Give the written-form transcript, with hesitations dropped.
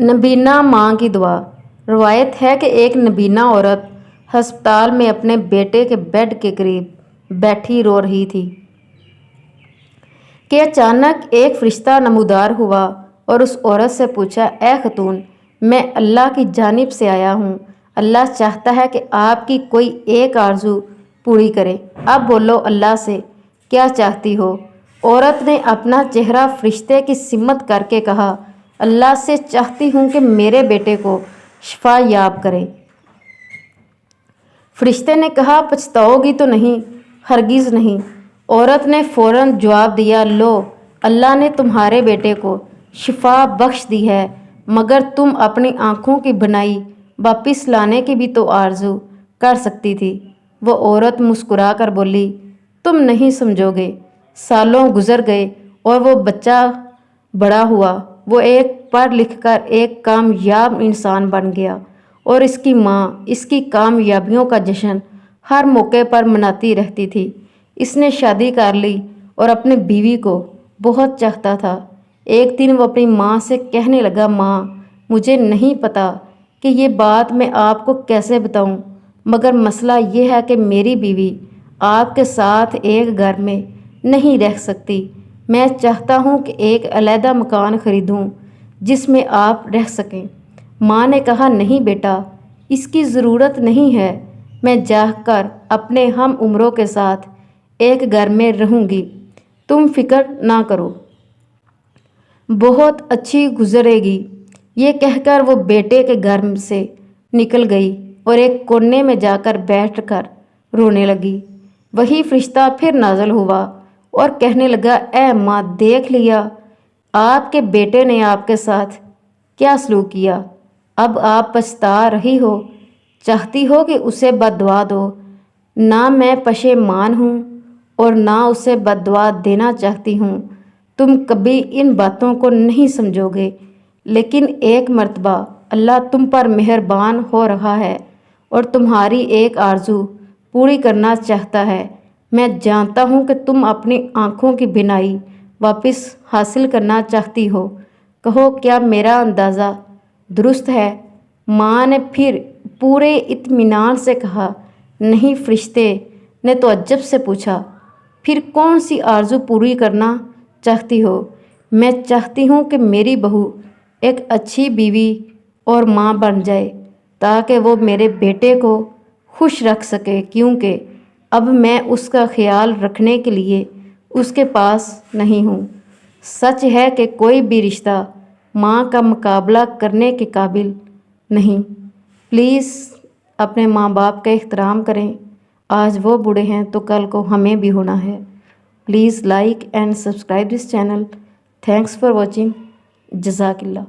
नबीना माँ की दुआ। रवायत है कि एक नबीना औरत हस्पताल में अपने बेटे के बेड के करीब बैठी रो रही थी कि अचानक एक फरिश्ता नमूदार हुआ और उस औरत से पूछा, ए खतून, मैं अल्लाह की जानिब से आया हूँ। अल्लाह चाहता है कि आपकी कोई एक आरजू पूरी करे। अब बोलो, अल्लाह से क्या चाहती हो? औरत ने अपना चेहरा फरिश्ते की सिमत करके कहा, अल्लाह से चाहती हूँ कि मेरे बेटे को शिफा याब करे। फरिश्ते ने कहा, पछताओगी तो नहीं? हरगिज़ नहीं। औरत ने फ़ौरन जवाब दिया, लो, अल्लाह ने तुम्हारे बेटे को शिफा बख्श दी है, मगर तुम अपनी आँखों की बनाई वापस लाने की भी तो आरजू कर सकती थी। वो औरत मुस्कुरा कर बोली, तुम नहीं समझोगे। सालों गुजर गए और वो बच्चा बड़ा हुआ। वो एक पढ़ लिख कर एक कामयाब इंसान बन गया और इसकी माँ इसकी कामयाबियों का जश्न हर मौके पर मनाती रहती थी। इसने शादी कर ली और अपनी बीवी को बहुत चाहता था। एक दिन वो अपनी माँ से कहने लगा, माँ, मुझे नहीं पता कि ये बात मैं आपको कैसे बताऊं, मगर मसला ये है कि मेरी बीवी आपके साथ एक घर में नहीं रह सकती। मैं चाहता हूँ कि एक अलहदा मकान खरीदूँ जिसमें आप रह सकें। माँ ने कहा, नहीं बेटा, इसकी ज़रूरत नहीं है। मैं जाकर अपने हम उम्रों के साथ एक घर में रहूँगी, तुम फिक्र ना करो, बहुत अच्छी गुजरेगी। ये कहकर वो बेटे के घर से निकल गई और एक कोने में जाकर बैठकर रोने लगी। वही फरिश्ता फिर नाज़िल हुआ और कहने लगा, ए माँ, देख लिया आपके बेटे ने आपके साथ क्या सलूक किया। अब आप पछता रही हो, चाहती हो कि उसे बद्दुआ दो। ना मैं पशेमान हूँ और ना उसे बद्दुआ देना चाहती हूँ। तुम कभी इन बातों को नहीं समझोगे, लेकिन एक मर्तबा अल्लाह तुम पर मेहरबान हो रहा है और तुम्हारी एक आरजू पूरी करना चाहता है। मैं जानता हूँ कि तुम अपनी आँखों की बिनाई वापस हासिल करना चाहती हो। कहो, क्या मेरा अंदाज़ा दुरुस्त है? माँ ने फिर पूरे इत्मीनान से कहा, नहीं। फरिश्ते ने तो अज्जब से पूछा, फिर कौन सी आरजू पूरी करना चाहती हो? मैं चाहती हूँ कि मेरी बहू एक अच्छी बीवी और माँ बन जाए ताकि वो मेरे बेटे को खुश रख सके, क्योंकि अब मैं उसका ख्याल रखने के लिए उसके पास नहीं हूँ। सच है कि कोई भी रिश्ता माँ का मुकाबला करने के काबिल नहीं। प्लीज़ अपने माँ बाप का एहतराम करें। आज वो बूढ़े हैं तो कल को हमें भी होना है। Please like and subscribe this channel. Thanks for watching. जज़ाकिल्लाह।